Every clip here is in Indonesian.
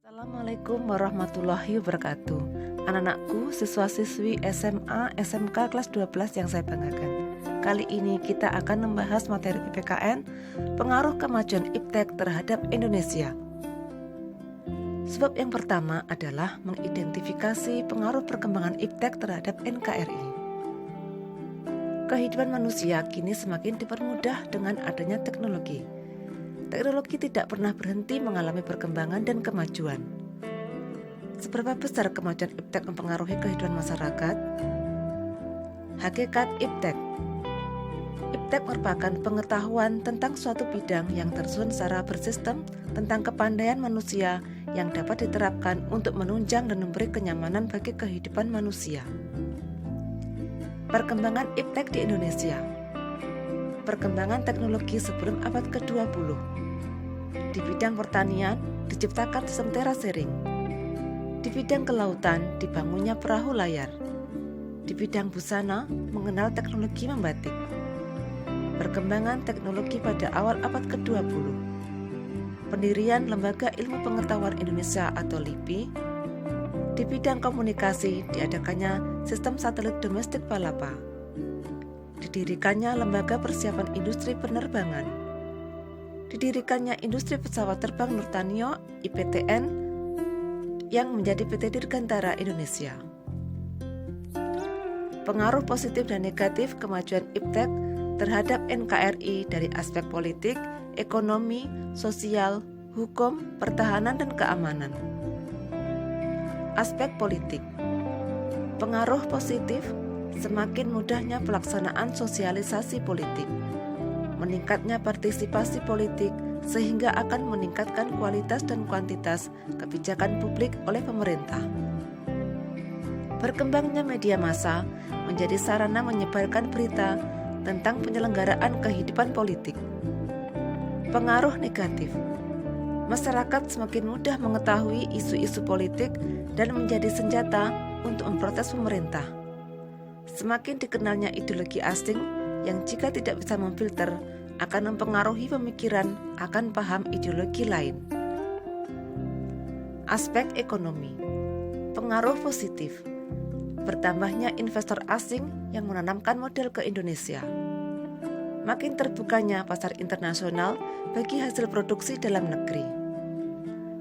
Assalamualaikum warahmatullahi wabarakatuh. Anak-anakku, siswa-siswi SMA, SMK kelas 12 yang saya banggakan. Kali ini kita akan membahas materi PPKN, pengaruh kemajuan iptek terhadap Indonesia. Sebab yang pertama adalah mengidentifikasi pengaruh perkembangan iptek terhadap NKRI. Kehidupan manusia kini semakin dipermudah dengan adanya teknologi. Teknologi tidak pernah berhenti mengalami perkembangan dan kemajuan. Seberapa besar kemajuan iptek mempengaruhi kehidupan masyarakat? Hakikat iptek. Iptek merupakan pengetahuan tentang suatu bidang yang tersusun secara bersistem tentang kepandaian manusia yang dapat diterapkan untuk menunjang dan memberi kenyamanan bagi kehidupan manusia. Perkembangan iptek di Indonesia. Perkembangan teknologi sebelum abad ke-20. Di bidang pertanian, diciptakan sistem terasering. Di bidang kelautan, dibangunnya perahu layar. Di bidang busana, mengenal teknologi membatik. Perkembangan teknologi pada awal abad ke-20. Pendirian Lembaga Ilmu Pengetahuan Indonesia atau LIPI. Di bidang komunikasi, diadakannya sistem satelit domestik Palapa. Didirikannya Lembaga Persiapan Industri Penerbangan. Didirikannya Industri Pesawat Terbang Nurtanio (IPTN) yang menjadi PT Dirgantara Indonesia. Pengaruh positif dan negatif kemajuan iptek terhadap NKRI dari aspek politik, ekonomi, sosial, hukum, pertahanan, dan keamanan. Aspek politik. Pengaruh positif, semakin mudahnya pelaksanaan sosialisasi politik, meningkatnya partisipasi politik sehingga akan meningkatkan kualitas dan kuantitas kebijakan publik oleh pemerintah. Berkembangnya media massa menjadi sarana menyebarkan berita tentang penyelenggaraan kehidupan politik. Pengaruh negatif. Masyarakat semakin mudah mengetahui isu-isu politik dan menjadi senjata untuk memprotes pemerintah. Semakin dikenalnya ideologi asing yang jika tidak bisa memfilter akan mempengaruhi pemikiran akan paham ideologi lain. Aspek ekonomi. Pengaruh positif. Bertambahnya investor asing yang menanamkan modal ke Indonesia. Makin terbukanya pasar internasional bagi hasil produksi dalam negeri.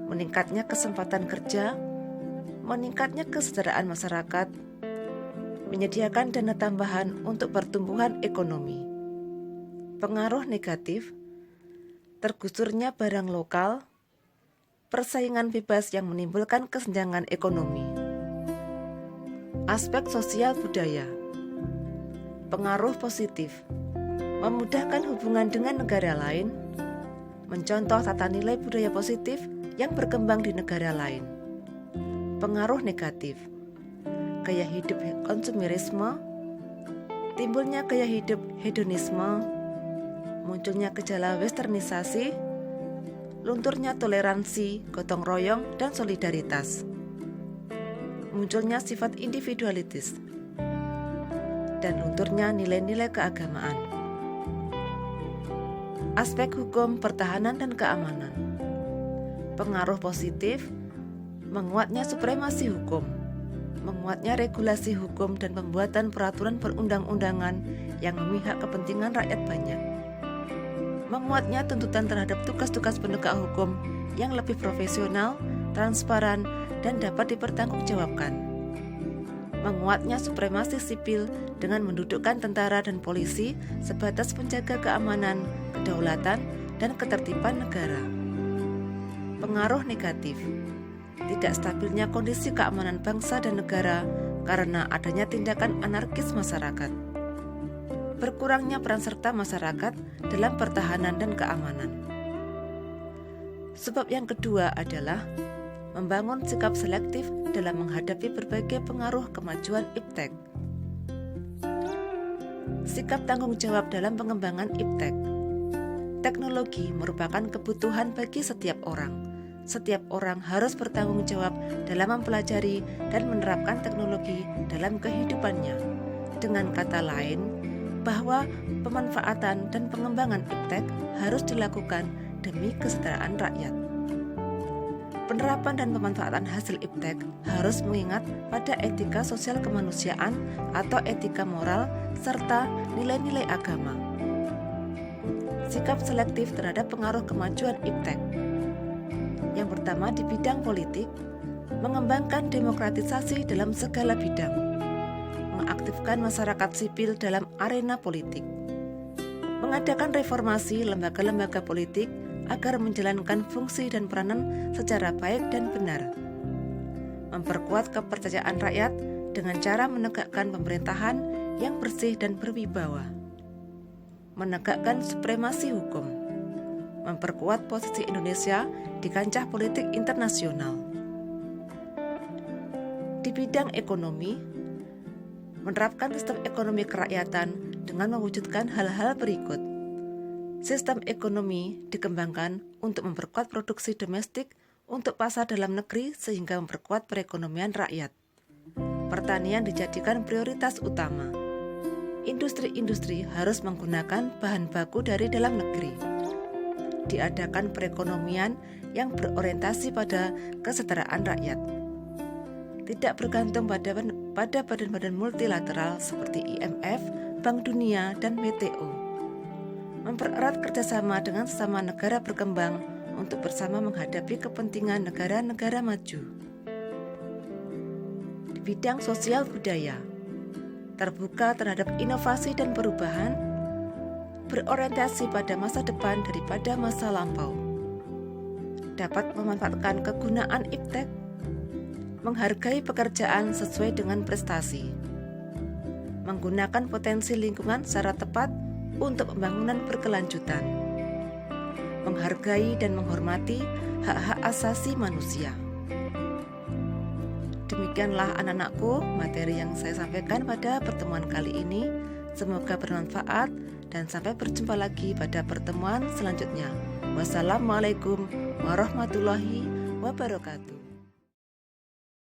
Meningkatnya kesempatan kerja, meningkatnya kesejahteraan masyarakat, menyediakan dana tambahan untuk pertumbuhan ekonomi. Pengaruh negatif, tergusurnya barang lokal, persaingan bebas yang menimbulkan kesenjangan ekonomi. Aspek sosial budaya. Pengaruh positif, memudahkan hubungan dengan negara lain, mencontoh tata nilai budaya positif yang berkembang di negara lain. Pengaruh negatif, gaya hidup konsumerisme, timbulnya gaya hidup hedonisme, munculnya gejala westernisasi, lunturnya toleransi, gotong royong, dan solidaritas, munculnya sifat individualitis, dan lunturnya nilai-nilai keagamaan. Aspek hukum, pertahanan, dan keamanan. Pengaruh positif, menguatnya supremasi hukum, menguatnya regulasi hukum dan pembuatan peraturan perundang-undangan yang memihak kepentingan rakyat banyak. Menguatnya tuntutan terhadap tugas-tugas penegak hukum yang lebih profesional, transparan, dan dapat dipertanggungjawabkan. Menguatnya supremasi sipil dengan mendudukkan tentara dan polisi sebatas penjaga keamanan, kedaulatan, dan ketertiban negara. Pengaruh negatif. Tidak stabilnya kondisi keamanan bangsa dan negara karena adanya tindakan anarkis masyarakat. Berkurangnya peran serta masyarakat dalam pertahanan dan keamanan. Sebab yang kedua adalah membangun sikap selektif dalam menghadapi berbagai pengaruh kemajuan iptek. Sikap tanggung jawab dalam pengembangan iptek. Teknologi merupakan kebutuhan bagi setiap orang. Setiap orang harus bertanggung jawab dalam mempelajari dan menerapkan teknologi dalam kehidupannya. Dengan kata lain, bahwa pemanfaatan dan pengembangan iptek harus dilakukan demi kesejahteraan rakyat. Penerapan dan pemanfaatan hasil iptek harus mengingat pada etika sosial kemanusiaan atau etika moral serta nilai-nilai agama. Sikap selektif terhadap pengaruh kemajuan iptek. Yang pertama, di bidang politik, mengembangkan demokratisasi dalam segala bidang, mengaktifkan masyarakat sipil dalam arena politik, mengadakan reformasi lembaga-lembaga politik agar menjalankan fungsi dan peranan secara baik dan benar, memperkuat kepercayaan rakyat dengan cara menegakkan pemerintahan yang bersih dan berwibawa, menegakkan supremasi hukum, memperkuat posisi Indonesia di kancah politik internasional. Di bidang ekonomi, menerapkan sistem ekonomi kerakyatan dengan mewujudkan hal-hal berikut. Sistem ekonomi dikembangkan untuk memperkuat produksi domestik untuk pasar dalam negeri sehingga memperkuat perekonomian rakyat. Pertanian dijadikan prioritas utama. Industri-industri harus menggunakan bahan baku dari dalam negeri. Diadakan perekonomian yang berorientasi pada kesejahteraan rakyat. Tidak bergantung pada badan-badan multilateral seperti IMF, Bank Dunia, dan WTO. Mempererat kerjasama dengan sesama negara berkembang untuk bersama menghadapi kepentingan negara-negara maju. Di bidang sosial budaya, terbuka terhadap inovasi dan perubahan, berorientasi pada masa depan daripada masa lampau. Dapat memanfaatkan kegunaan iptek, menghargai pekerjaan sesuai dengan prestasi, menggunakan potensi lingkungan secara tepat untuk pembangunan berkelanjutan, menghargai dan menghormati hak-hak asasi manusia. Demikianlah anak-anakku materi yang saya sampaikan pada pertemuan kali ini. Semoga bermanfaat dan sampai berjumpa lagi pada pertemuan selanjutnya. Wassalamualaikum warahmatullahi wabarakatuh.